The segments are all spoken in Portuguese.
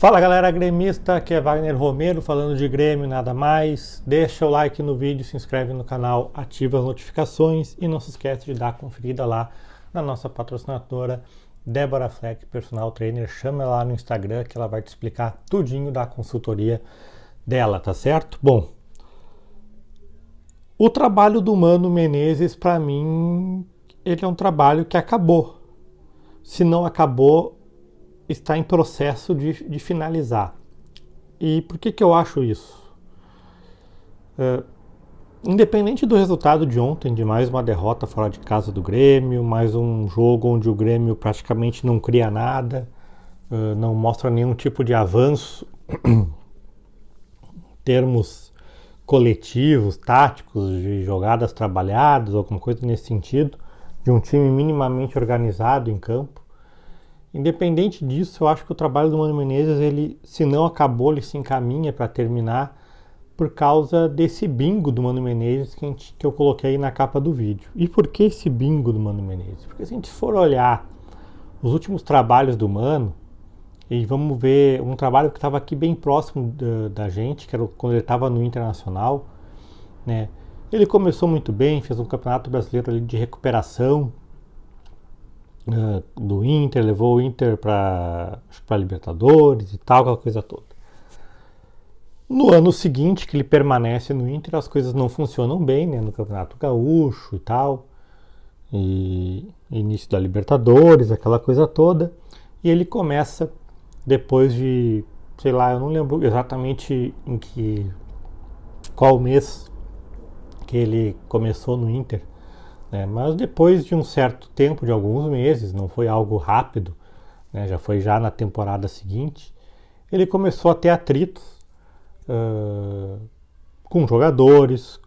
Fala galera gremista, aqui é Wagner Romero falando de Grêmio, nada mais. Deixa o like no vídeo, se inscreve no canal, ativa as notificações e não se esquece de dar a conferida lá na nossa patrocinadora Débora Fleck, personal trainer. Chama ela lá no Instagram que ela vai te explicar tudinho da consultoria dela, tá certo? Bom, o trabalho do Mano Menezes, para mim, ele é um trabalho que acabou. Se não acabou, está em processo de finalizar. E por que eu acho isso? Independente do resultado de ontem, de mais uma derrota fora de casa do Grêmio, mais um jogo onde o Grêmio praticamente não cria nada, não mostra nenhum tipo de avanço em termos coletivos, táticos, de jogadas trabalhadas, alguma coisa nesse sentido, de um time minimamente organizado em campo. Independente disso, eu acho que o trabalho do Mano Menezes, ele, se não acabou, ele se encaminha para terminar por causa desse bingo do Mano Menezes que eu coloquei na capa do vídeo. E por que esse bingo do Mano Menezes? Porque se a gente for olhar os últimos trabalhos do Mano, e vamos ver um trabalho que estava aqui bem próximo da gente, que era quando ele estava no Internacional, né? Ele começou muito bem, fez um campeonato brasileiro ali de recuperação, do Inter, levou o Inter para Libertadores e tal, aquela coisa toda. No ano seguinte, que ele permanece no Inter, as coisas não funcionam bem, né, no Campeonato Gaúcho e tal, e início da Libertadores, aquela coisa toda, e ele começa, depois de, sei lá, eu não lembro exatamente qual mês que ele começou no Inter, mas depois de um certo tempo, de alguns meses, não foi algo rápido, né, já foi já na temporada seguinte, ele começou a ter atritos com jogadores,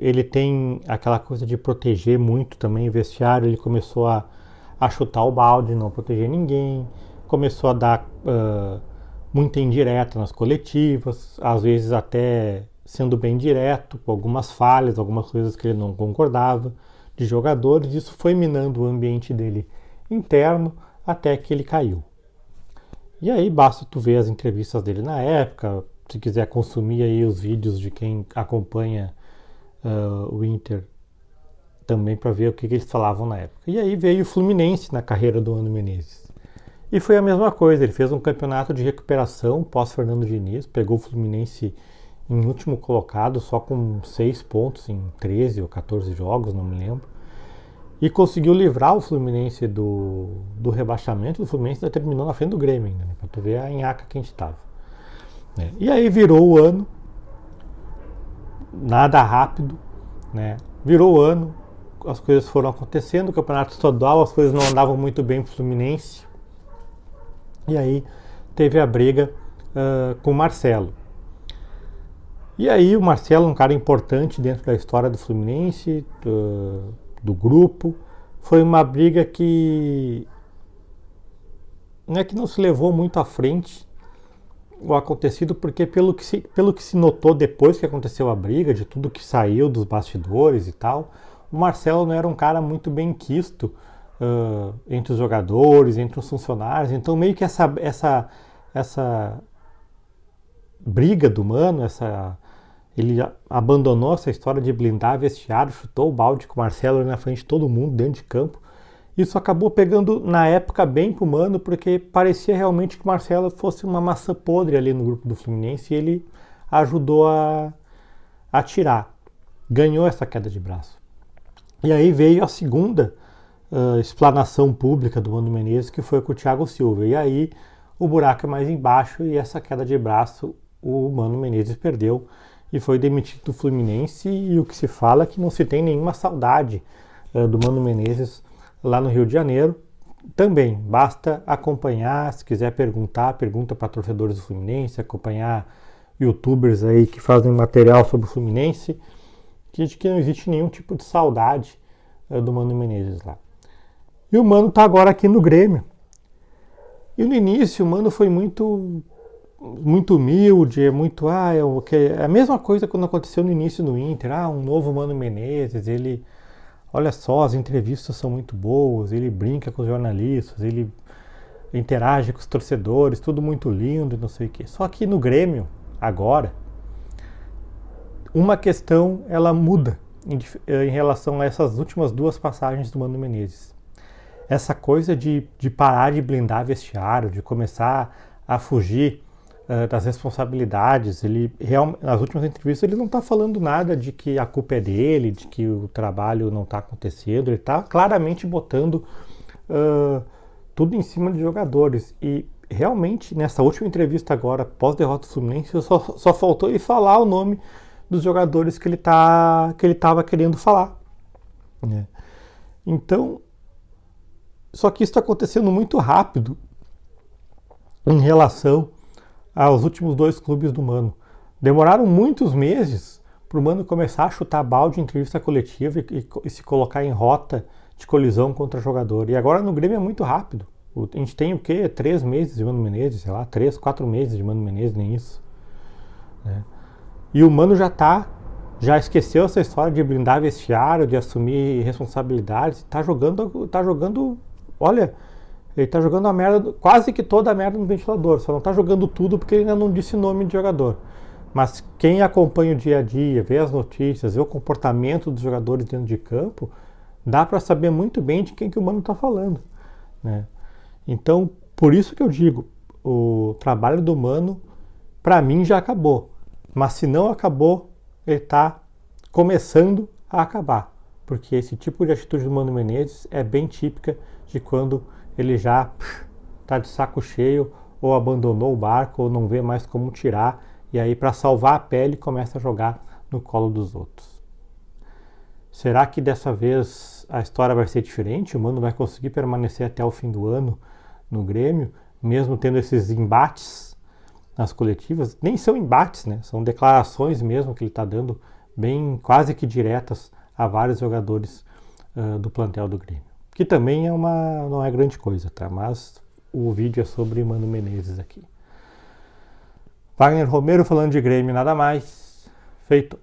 ele tem aquela coisa de proteger muito também o vestiário, ele começou a chutar o balde, não proteger ninguém, começou a dar muita indireta nas coletivas, às vezes até sendo bem direto, com algumas falhas, algumas coisas que ele não concordava, de jogadores. Isso foi minando o ambiente dele interno até que ele caiu. E aí basta tu ver as entrevistas dele na época, se quiser consumir aí os vídeos de quem acompanha o Inter também, para ver o que eles falavam na época. E aí veio o Fluminense na carreira do Mano Menezes. E foi a mesma coisa, ele fez um campeonato de recuperação pós Fernando Diniz, pegou o Fluminense em último colocado, só com 6 pontos em 13 ou 14 jogos, não me lembro. E conseguiu livrar o Fluminense do rebaixamento. O Fluminense ainda terminou na frente do Grêmio ainda, né, pra tu ver a nhaca que a gente tava. Né. E aí virou o ano, nada rápido, né? Virou o ano, as coisas foram acontecendo, o campeonato estadual, as coisas não andavam muito bem pro Fluminense. E aí teve a briga com o Marcelo. E aí o Marcelo, um cara importante dentro da história do Fluminense, do grupo, foi uma briga que não se levou muito à frente o acontecido, porque pelo que se notou depois que aconteceu a briga, de tudo que saiu dos bastidores e tal, o Marcelo não era um cara muito bem quisto entre os jogadores, entre os funcionários. Então meio que essa briga do Mano, ele abandonou essa história de blindar vestiário, chutou o balde com o Marcelo na frente de todo mundo dentro de campo. Isso acabou pegando na época bem pro Mano, porque parecia realmente que o Marcelo fosse uma maçã podre ali no grupo do Fluminense, e ele ajudou a tirar. Ganhou essa queda de braço. E aí veio a segunda explanação pública do Mano Menezes, que foi com o Thiago Silva. E aí o buraco é mais embaixo, e essa queda de braço o Mano Menezes perdeu e foi demitido do Fluminense. E o que se fala é que não se tem nenhuma saudade do Mano Menezes lá no Rio de Janeiro. Também basta acompanhar, se quiser pergunta para torcedores do Fluminense, acompanhar youtubers aí que fazem material sobre o Fluminense, que não existe nenhum tipo de saudade do Mano Menezes lá. E o Mano tá agora aqui no Grêmio. E no início o Mano foi muito humilde, é a mesma coisa quando aconteceu no início no Inter, um novo Mano Menezes, ele, olha só, as entrevistas são muito boas, ele brinca com os jornalistas, ele interage com os torcedores, tudo muito lindo e não sei o quê. Só que no Grêmio, agora, uma questão ela muda em relação a essas últimas 2 passagens do Mano Menezes. Essa coisa de parar de blindar vestiário, de começar a fugir das responsabilidades. Nas últimas entrevistas ele não está falando nada de que a culpa é dele, de que o trabalho não está acontecendo. Ele está claramente botando tudo em cima de jogadores. E realmente nessa última entrevista agora, pós-derrota do Fluminense, só faltou ele falar o nome dos jogadores que ele estava querendo falar, né? Então, só que isso está acontecendo muito rápido em relação aos últimos 2 clubes do Mano. Demoraram muitos meses para o Mano começar a chutar balde em entrevista coletiva e se colocar em rota de colisão contra jogador. E agora no Grêmio é muito rápido. A gente tem o quê? 3 meses de Mano Menezes, sei lá, 3, 4 meses de Mano Menezes, nem isso, né? E o Mano já esqueceu essa história de blindar vestiário, de assumir responsabilidades. Tá jogando, olha, ele tá jogando a merda, quase que toda a merda no ventilador. Só não tá jogando tudo porque ele ainda não disse nome de jogador. Mas quem acompanha o dia a dia, vê as notícias, vê o comportamento dos jogadores dentro de campo, dá para saber muito bem de quem que o Mano tá falando, né? Então, por isso que eu digo, o trabalho do Mano, para mim, já acabou. Mas se não acabou, ele está começando a acabar. Porque esse tipo de atitude do Mano Menezes é bem típica de quando ele já está de saco cheio, ou abandonou o barco, ou não vê mais como tirar, e aí para salvar a pele começa a jogar no colo dos outros. Será que dessa vez a história vai ser diferente? O Mano vai conseguir permanecer até o fim do ano no Grêmio, mesmo tendo esses embates nas coletivas? Nem são embates, né? São declarações mesmo que ele está dando, bem quase que diretas a vários jogadores do plantel do Grêmio. Que também não é grande coisa, tá? Mas o vídeo é sobre Mano Menezes aqui. Wagner Romero falando de Grêmio, nada mais. Feito.